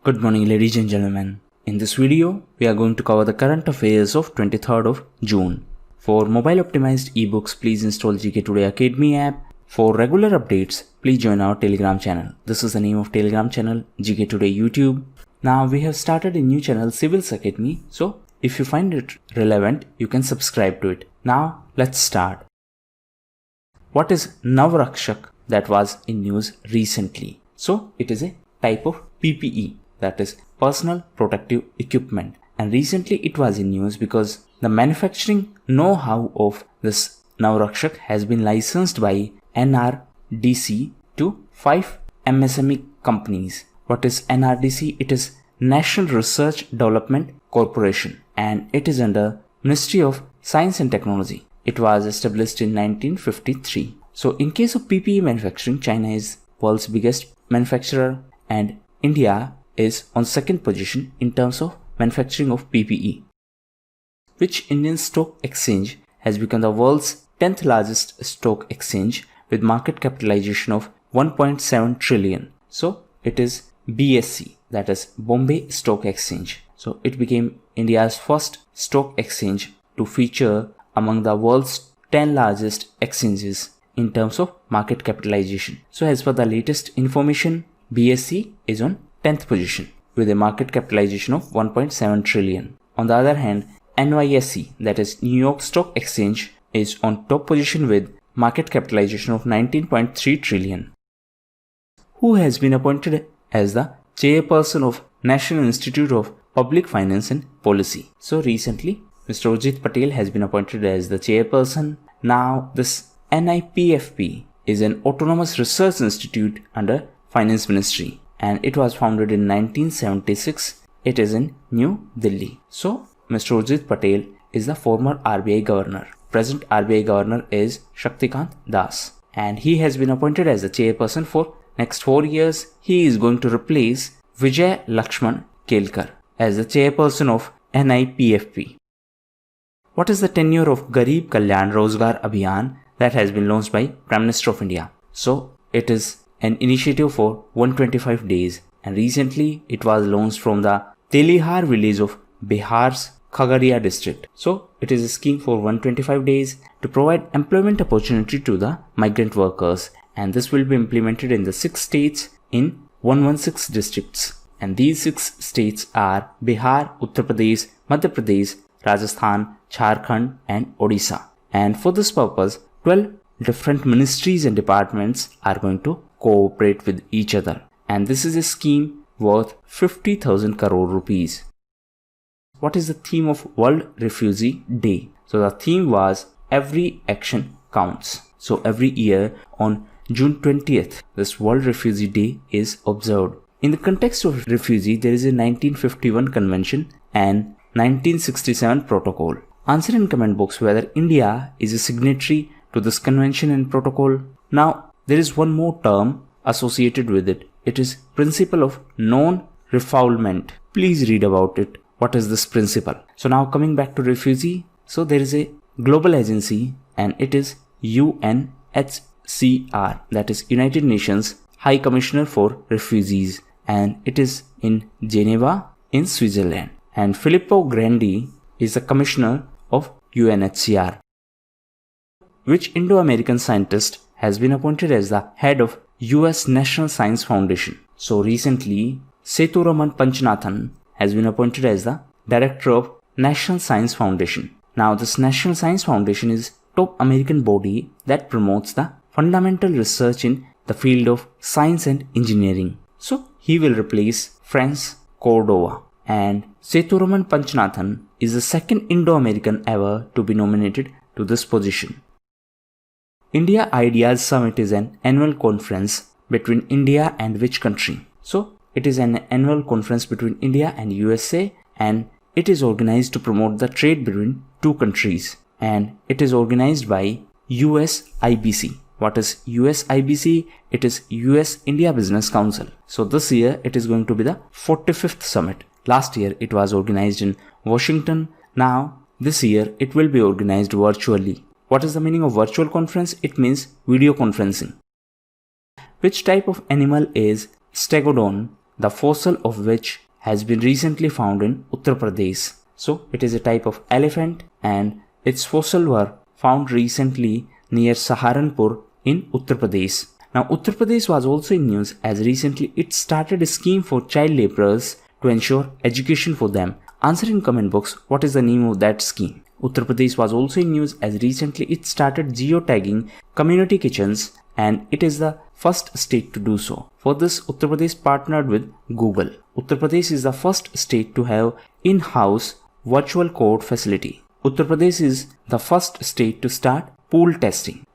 Good morning, ladies and gentlemen. In this video, we are going to cover the current affairs of 23rd of June. For mobile optimized ebooks, please install GK Today Academy app. For regular updates, please join our Telegram channel. This is the name of Telegram channel, GK Today YouTube. Now we have started a new channel, Civils Academy. So if you find it relevant, you can subscribe to it. Now let's start. What is Navrakshak that was in news recently? So it is a type of PPE, that is personal protective equipment, and recently it was in news because the manufacturing know-how of this Navrakshak has been licensed by NRDC to 5 MSME companies. What is NRDC? It is National Research Development Corporation and it is under Ministry of Science and Technology. It was established in 1953. So in case of PPE manufacturing, China is world's biggest manufacturer and India is on second position in terms of manufacturing of PPE. Which Indian stock exchange has become the world's 10th largest stock exchange with market capitalization of 1.7 trillion. So it is BSE, that is Bombay Stock Exchange. So it became India's first stock exchange to feature among the world's 10 largest exchanges in terms of market capitalization. So as per the latest information, BSE is on 10th position with a market capitalization of 1.7 trillion. On the other hand, NYSE, that is New York Stock Exchange, is on top position with market capitalization of 19.3 trillion. Who has been appointed as the chairperson of National Institute of Public Finance and Policy? So recently, Mr. Urjit Patel has been appointed as the chairperson. Now this NIPFP is an autonomous research institute under Finance Ministry and it was founded in 1976. It is in New Delhi. So Mr. Urjit Patel is the former RBI governor. Present RBI governor is Shaktikant Das and he has been appointed as the chairperson for next 4 years. He is going to replace Vijay Lakshman Kelkar as the chairperson of NIPFP. What is the tenure of Garib Kalyan Rozgar Abhiyan that has been launched by Prime Minister of India? So it is an initiative for 125 days and recently it was launched from the Telihar village of Bihar's Khagaria district. So it is a scheme for 125 days to provide employment opportunity to the migrant workers and this will be implemented in the 6 states in 116 districts. And these 6 states are Bihar, Uttar Pradesh, Madhya Pradesh, Rajasthan, Jharkhand and Odisha. And for this purpose, 12 different ministries and departments are going to cooperate with each other. And this is a scheme worth 50,000 crore rupees. What is the theme of World Refugee Day? So the theme was Every Action Counts. So every year on June 20th, this World Refugee Day is observed. In the context of refugee, there is a 1951 convention and 1967 protocol. Answer in comment box whether India is a signatory to this convention and protocol. Now, there is one more term associated with it. It is principle of non-refoulement. Please read about it. What is this principle? So now coming back to refugee. So there is a global agency and it is UNHCR, that is United Nations High Commissioner for Refugees, and it is in Geneva in Switzerland. And Filippo Grandi is the commissioner of UNHCR. Which Indo-American scientist has been appointed as the head of US National Science Foundation? So recently, Sethuraman Panchanathan has been appointed as the director of National Science Foundation. Now this National Science Foundation is top American body that promotes the fundamental research in the field of science and engineering. So he will replace Franz Cordova. And Sethuraman Panchanathan is the second Indo-American ever to be nominated to this position. India Ideas Summit is an annual conference between India and which country? So it is an annual conference between India and USA and it is organized to promote the trade between two countries and it is organized by USIBC. What is USIBC? It is US India Business Council. So this year it is going to be the 45th summit. Last year it was organized in Washington. Now this year it will be organized virtually. What is the meaning of virtual conference? It means video conferencing. Which type of animal is Stegodon the fossil of which has been recently found in Uttar Pradesh. So it is a type of elephant and its fossil were found recently near Saharanpur in Uttar Pradesh. Now Uttar Pradesh was also in news as recently it started a scheme for child laborers to ensure education for them. Answer in comment box what is the name of that scheme. Uttar Pradesh was also in news as recently it started geotagging community kitchens and it is the first state to do so. For this, Uttar Pradesh partnered with Google. Uttar Pradesh is the first state to have in-house virtual court facility. Uttar Pradesh is the first state to start pool testing.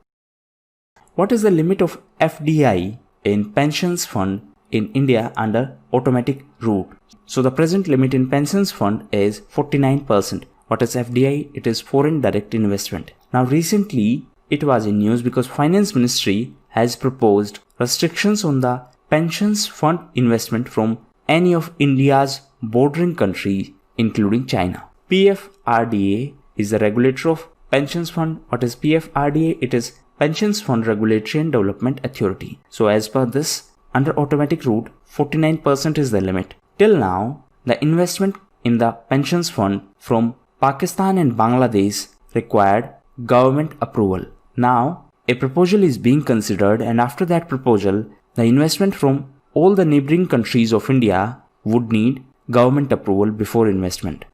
What is the limit of FDI in pensions fund in India under automatic route? So the present limit in pensions fund is 49%. What is FDI? It is foreign direct investment. Now recently it was in news because Finance Ministry has proposed restrictions on the pensions fund investment from any of India's bordering countries including China. PFRDA is the regulator of pensions fund. What is PFRDA? It is Pensions Fund Regulatory and Development Authority. So as per this, under automatic route, 49% is the limit. Till now, the investment in the pensions fund from Pakistan and Bangladesh required government approval. Now, a proposal is being considered and after that proposal, the investment from all the neighboring countries of India would need government approval before investment.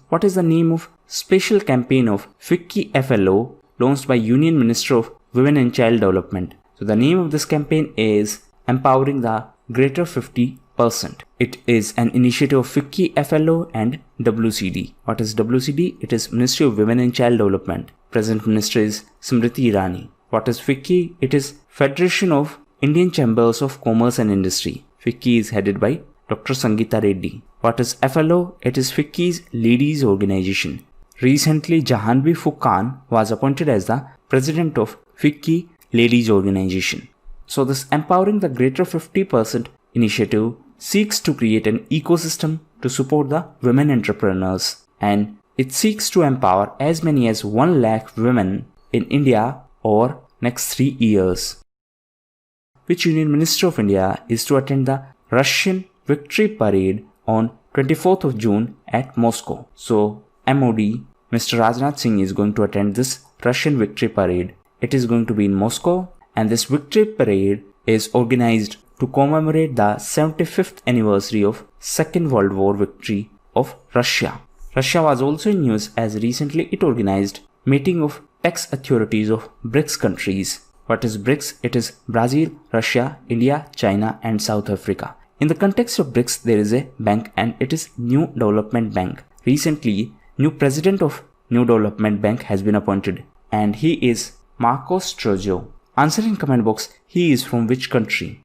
What is the name of special campaign of FICCI FLO launched by Union Minister of Women and Child Development? So the name of this campaign is Empowering the Greater 50%. It is an initiative of FICCI FLO and WCD. What is WCD? It is Ministry of Women and Child Development. Present Minister is Smriti Irani. What is FICCI? It is Federation of Indian Chambers of Commerce and Industry. FICCI is headed by Dr. Sangeeta Reddy. What is FLO? It is FICCI's ladies organization. Recently, Jahanvi Furqan was appointed as the president of FICCI ladies organization. So this Empowering the Greater 50% initiative seeks to create an ecosystem to support the women entrepreneurs and it seeks to empower as many as 1 lakh women in India over next 3 years. Which Union Minister of India is to attend the Russian Victory Parade on 24th of June at Moscow? So MOD, Mr. Rajnath Singh is going to attend this Russian Victory Parade. It is going to be in Moscow and this Victory Parade is organized to commemorate the 75th anniversary of Second World War victory of Russia. Russia was also in news as recently it organized meeting of tax authorities of BRICS countries. What is BRICS? It is Brazil, Russia, India, China and South Africa. In the context of BRICS, there is a bank and it is New Development Bank. Recently, new president of New Development Bank has been appointed and he is Marcos Trojo. Answer in comment box, he is from which country?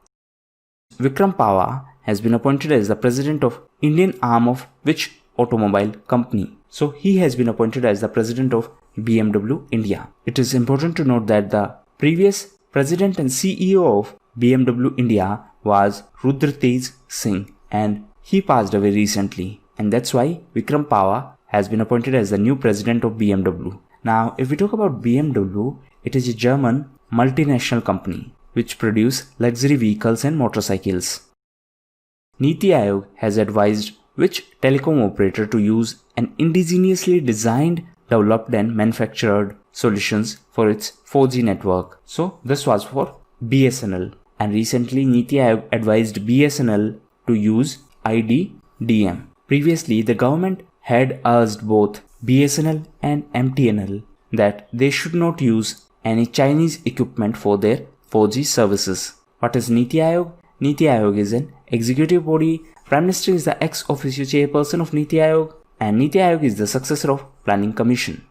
Vikram Pava has been appointed as the president of Indian arm of which automobile company? So he has been appointed as the president of BMW India. It is important to note that the previous president and CEO of BMW India was Rudratej Singh and he passed away recently and that's why Vikram Pava has been appointed as the new president of BMW. Now if we talk about BMW, it is a German multinational company which produce luxury vehicles and motorcycles. Niti Aayog has advised which telecom operator to use an indigenously designed, developed and manufactured solutions for its 4G network. So this was for BSNL and recently Niti Aayog advised BSNL to use IDDM. Previously the government had urged both BSNL and MTNL that they should not use any Chinese equipment for their 4G services. What is Niti Aayog? Niti Aayog is an executive body. Prime Minister is the ex officio chairperson of Niti Aayog and Niti Aayog is the successor of Planning Commission.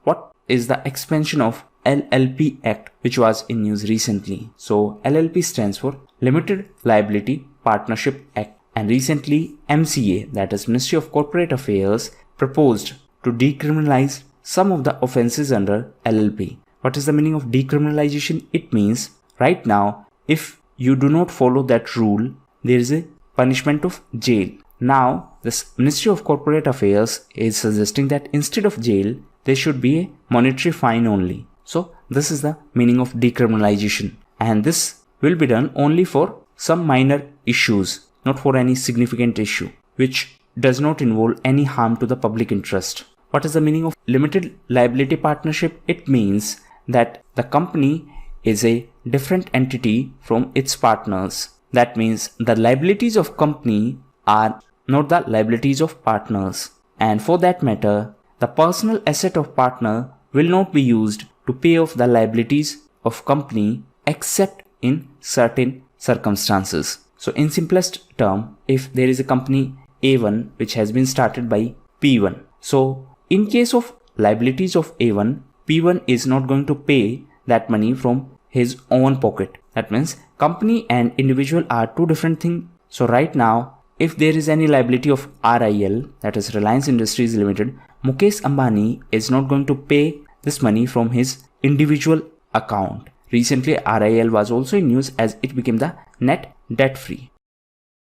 What is the expansion of LLP Act which was in news recently? So LLP stands for Limited Liability Partnership Act and recently MCA, that is Ministry of Corporate Affairs, proposed to decriminalize some of the offenses under LLP. What is the meaning of decriminalization? It means right now if you do not follow that rule, there is a punishment of jail. Now this Ministry of Corporate Affairs is suggesting that instead of jail, there should be a monetary fine only. So this is the meaning of decriminalization and this will be done only for some minor issues, not for any significant issue, which does not involve any harm to the public interest. What is the meaning of limited liability partnership? It means that the company is a different entity from its partners. That means the liabilities of company are not the liabilities of partners. And for that matter, the personal asset of partner will not be used to pay off the liabilities of company except in certain circumstances. So in simplest term, if there is a company A1 which has been started by P1. So in case of liabilities of A1, P1 is not going to pay that money from his own pocket. That means company and individual are two different things. So right now, if there is any liability of RIL, that is Reliance Industries Limited, Mukesh Ambani is not going to pay this money from his individual account. Recently, RIL was also in news as it became the net debt free.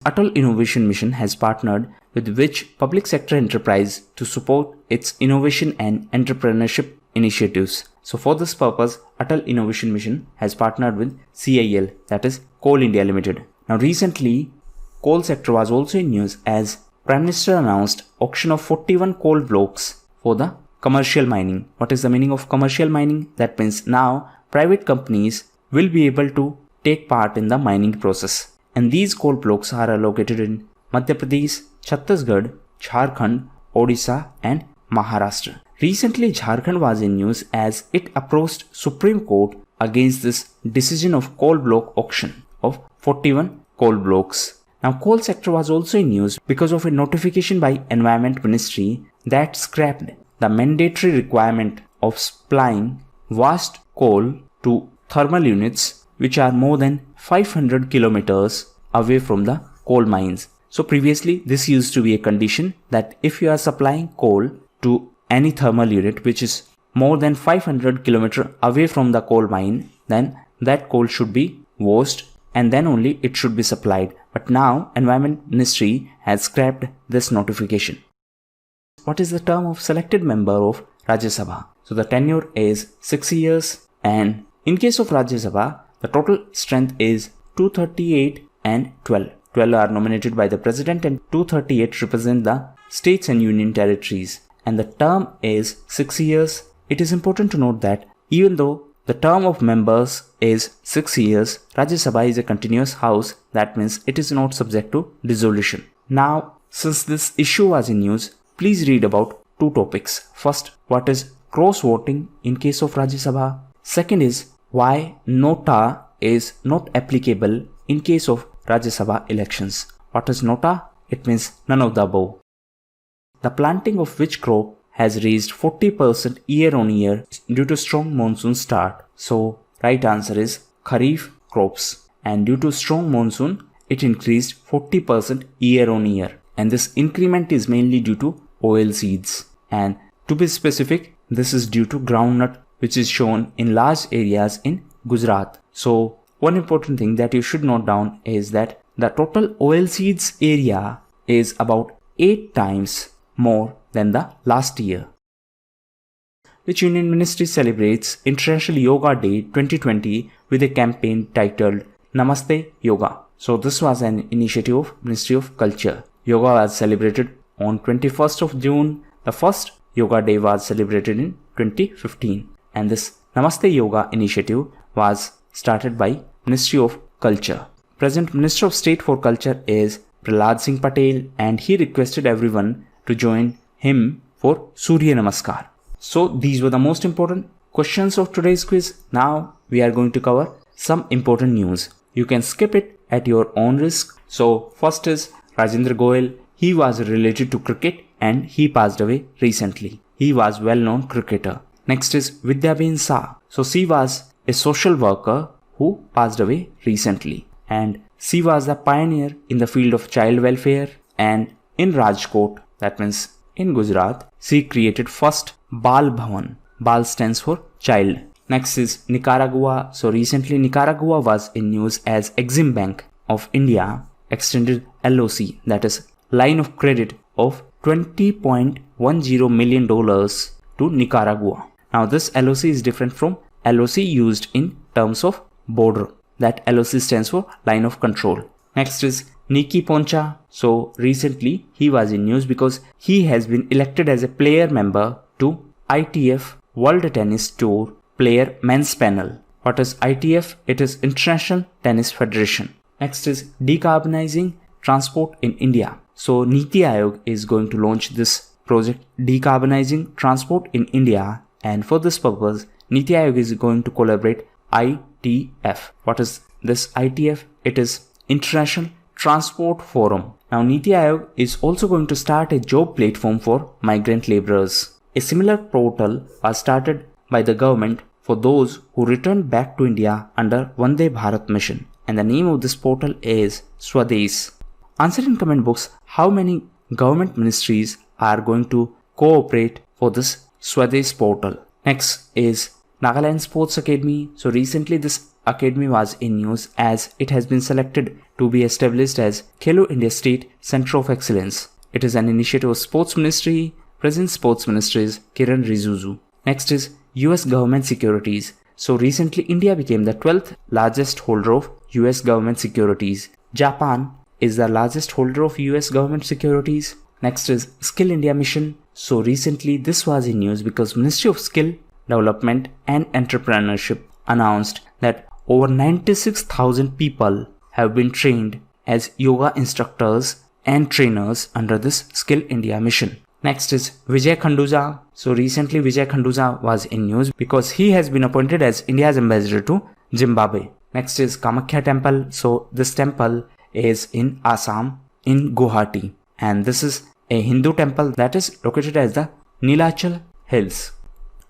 Atal Innovation Mission has partnered with which public sector enterprise to support its innovation and entrepreneurship initiatives. So for this purpose, Atal Innovation Mission has partnered with CIL, that is Coal India Limited. Now recently, coal sector was also in news as Prime Minister announced auction of 41 coal blocks for the commercial mining. What is the meaning of commercial mining? That means now private companies will be able to take part in the mining process. And these coal blocks are located in Madhya Pradesh, Chhattisgarh, Jharkhand, Odisha and Maharashtra. Recently, Jharkhand was in news as it approached Supreme Court against this decision of coal block auction of 41 coal blocks. Now, coal sector was also in news because of a notification by Environment Ministry that scrapped the mandatory requirement of supplying vast coal to thermal units which are more than 500 kilometers away from the coal mines. So previously, this used to be a condition that if you are supplying coal to any thermal unit which is more than 500 kilometers away from the coal mine, then that coal should be washed and then only it should be supplied. But now Environment Ministry has scrapped this notification. What is the term of selected member of Rajya Sabha? So the tenure is 6 years, and in case of Rajya Sabha, the total strength is 238 and 12. 12 are nominated by the President and 238 represent the states and union territories. And the term is 6 years. It is important to note that even though the term of members is 6 years, Rajya Sabha is a continuous house. That means it is not subject to dissolution. Now, since this issue was in news, please read about two topics. First, what is cross voting in case of Rajya Sabha? Second is why nota is not applicable in case of Rajya Sabha elections. What is nota? It means none of the above. The planting of which crop has raised 40% year on year due to strong monsoon start. So, right answer is Kharif crops. And due to strong monsoon, it increased 40% year on year. And this increment is mainly due to oil seeds. And to be specific, this is due to groundnut, which is shown in large areas in Gujarat. So, one important thing that you should note down is that the total oil seeds area is about 8 times more than the last year. Which Union Ministry celebrates International Yoga Day 2020 with a campaign titled Namaste Yoga. So this was an initiative of Ministry of Culture. Yoga was celebrated on 21st of June. The first Yoga Day was celebrated in 2015. And this Namaste Yoga initiative was started by Ministry of Culture. Present Minister of State for Culture is Prahlad Singh Patel, and he requested everyone to join him for Surya Namaskar. So these were the most important questions of today's quiz. Now we are going to cover some important news. You can skip it at your own risk. So first is Rajendra Goyal. He was related to cricket and he passed away recently. He was well-known cricketer. Next is Vidyaben Shah. So she was a social worker who passed away recently. And she was the pioneer in the field of child welfare, and in Rajkot, that means in Gujarat, she created first Bal Bhavan. Bal stands for child. Next is Nicaragua. So recently Nicaragua was in news as Exim Bank of India extended LOC, that is line of credit of $20.10 million to Nicaragua. Now this LOC is different from LOC used in terms of border. that LOC stands for line of control. Next is Nicky Poncha. So recently he was in news because he has been elected as a player member to ITF World Tennis Tour Player Men's Panel. What is ITF? It is International Tennis Federation. Next is decarbonizing transport in India. So Niti Aayog is going to launch this project, decarbonizing transport in India, and for this purpose Niti Aayog is going to collaborate ITF. What is this ITF? It is International Transport Forum. Now Niti Aayog is also going to start a job platform for migrant laborers. A similar portal was started by the government for those who returned back to India under Vande Bharat mission, and the name of this portal is Swadesh. Answer in comment box how many government ministries are going to cooperate for this Swadesh portal. Next is Nagaland Sports Academy. So recently this academy was in news as it has been selected to be established as Khelo India State Center of Excellence. It is an initiative of Sports Ministry. Present Sports Minister is Kiran Rijiju. Next is US government securities. So recently India became the 12th largest holder of US government securities. Japan is the largest holder of US government securities. Next is Skill India Mission. So recently this was in news because Ministry of Skill Development and Entrepreneurship announced that over 96,000 people have been trained as yoga instructors and trainers under this Skill India mission. Next is Vijay Khanduja. So recently Vijay Khanduja was in news because he has been appointed as India's ambassador to Zimbabwe. Next is Kamakhya Temple. So this temple is in Assam in Guwahati, and this is a Hindu temple that is located as the Nilachal Hills.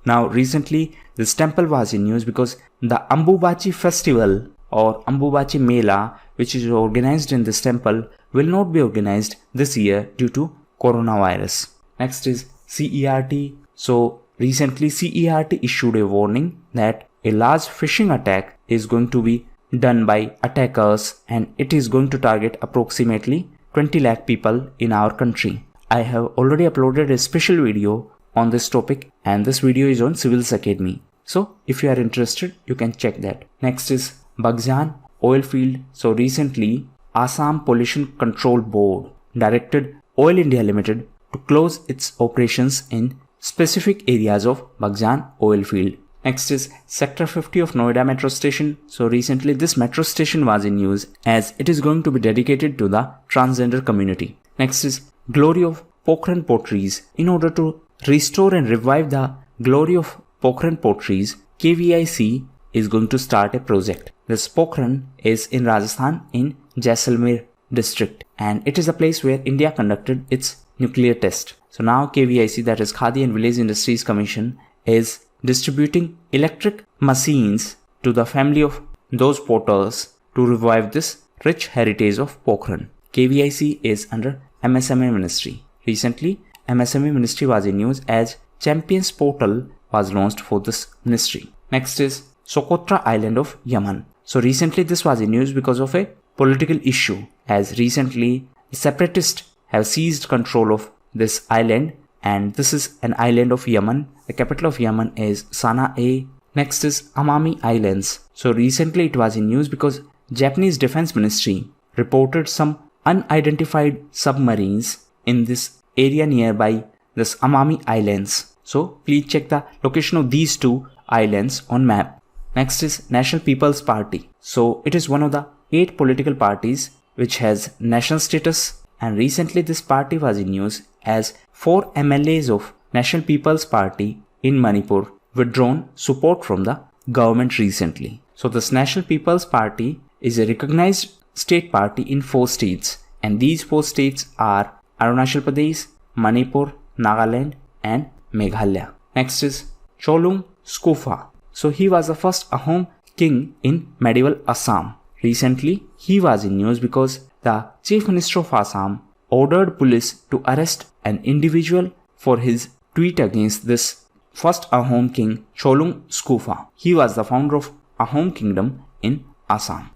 Now recently this temple was in news because the Ambubachi festival or Ambubachi Mela, which is organized in this temple, will not be organized this year due to coronavirus. Next is CERT. So recently CERT issued a warning that a large phishing attack is going to be done by attackers, and it is going to target approximately 20 lakh people in our country. I have already uploaded a special video on this topic, and this video is on Civils Academy. So if you are interested, you can check that. Next is Baghjan oil field. So recently Assam Pollution Control Board directed Oil India Limited to close its operations in specific areas of Baghjan oil field. Next is Sector 50 of Noida Metro Station. So recently this metro station was in news as it is going to be dedicated to the transgender community. Next is Glory of Pokhran Potteries. In order to restore and revive the glory of Pokhran Potteries, KVIC is going to start a project. This Pokhran is in Rajasthan in Jaisalmer district, and it is a place where India conducted its nuclear test. So now KVIC, that is Khadi and Village Industries Commission, is distributing electric machines to the family of those potters to revive this rich heritage of Pokhran. KVIC is under MSME Ministry. Recently MSME Ministry was in news as Champions Portal was launched for this ministry. Next is Socotra Island of Yemen. So recently this was in news because of a political issue, as recently the separatists have seized control of this island, and this is an island of Yemen. The capital of Yemen is Sana'a. Next is Amami Islands. So recently it was in news because Japanese Defense Ministry reported some unidentified submarines in this area nearby this Amami Islands. So please check the location of these two islands on map. Next is National People's Party. So it is one of the 8 political parties which has national status, and recently this party was in news as 4 MLAs of National People's Party in Manipur withdrawn support from the government recently. So this National People's Party is a recognized state party in 4 states, and these 4 states are Arunachal Pradesh, Manipur, Nagaland and Meghalaya. Next is Cholung Skufa. So he was the first Ahom king in medieval Assam. Recently he was in news because the Chief Minister of Assam ordered police to arrest an individual for his tweet against this first Ahom king Cholung Skufa. He was the founder of Ahom kingdom in Assam.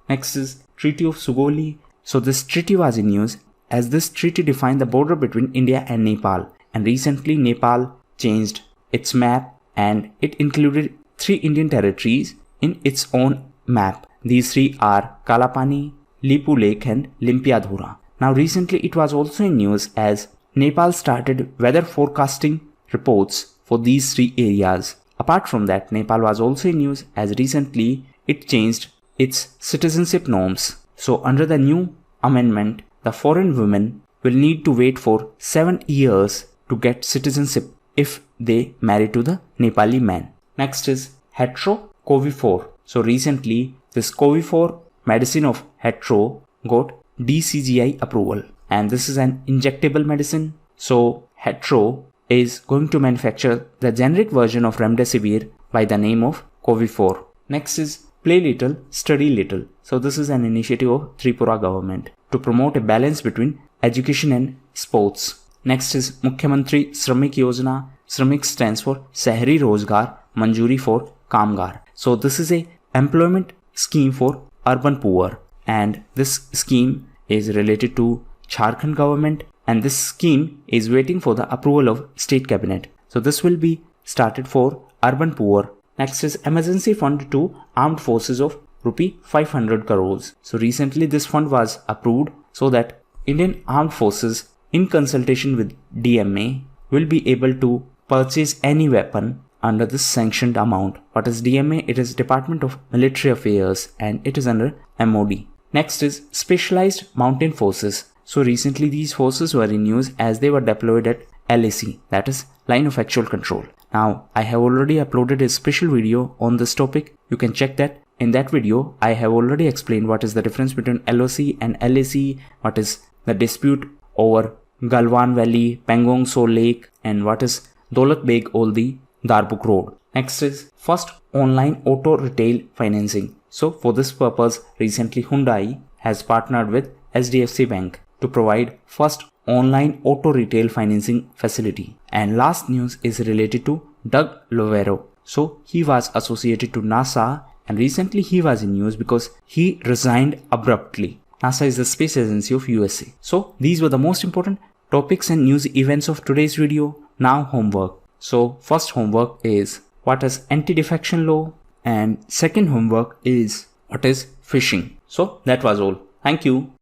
Next is Treaty of Sugoli. So this treaty was in news as this treaty defined the border between India and Nepal, and recently Nepal changed its map and it included 3 Indian territories in its own map, These three are Kalapani, Lipu Lake and Limpiadhura. Now recently it was also in news as Nepal started weather forecasting reports for these three areas. Apart from that, Nepal was also in news as recently it changed its citizenship norms. So under the new amendment, the foreign women will need to wait for 7 years to get citizenship if they marry to the Nepali man. Next is Hetero Covivor. So recently this Covivor medicine of Hetero got DCGI approval, and this is an injectable medicine. So Hetero is going to manufacture the generic version of Remdesivir by the name of Covivor. Next is Play Little, Study Little. So this is an initiative of Tripura government to promote a balance between education and sports. Next is Mukhyamantri Shramik Yojana. Shramik stands for Sahri Rozgar Manjuri for Kamgar. So this is a employment scheme for urban poor, and this scheme is related to Jharkhand government, and this scheme is waiting for the approval of state cabinet. So this will be started for urban poor. Next is emergency fund to armed forces of rupee 500 crores. So recently this fund was approved so that Indian armed forces in consultation with DMA will be able to purchase any weapon under this sanctioned amount. What is DMA? It is Department of Military Affairs and it is under MOD. Next is Specialized Mountain Forces. So recently these forces were in news as they were deployed at LAC, that is Line of Actual Control. Now I have already uploaded a special video on this topic. You can check that. In that video I have already explained what is the difference between LOC and LAC, what is the dispute over Galwan Valley, Pangong So Lake, and what is Daulat Beg Oldi Darbuk Road. Next is first online auto retail financing. So for this purpose, recently Hyundai has partnered with SDFC Bank to provide first online auto retail financing facility. And last news is related to Doug Lovero. So he was associated to NASA, and recently he was in news because he resigned abruptly. NASA is the space agency of USA. So these were the most important topics and news events of today's video. Now homework. So first homework is what is anti-defection law, and second homework is what is phishing. So that was all. Thank you.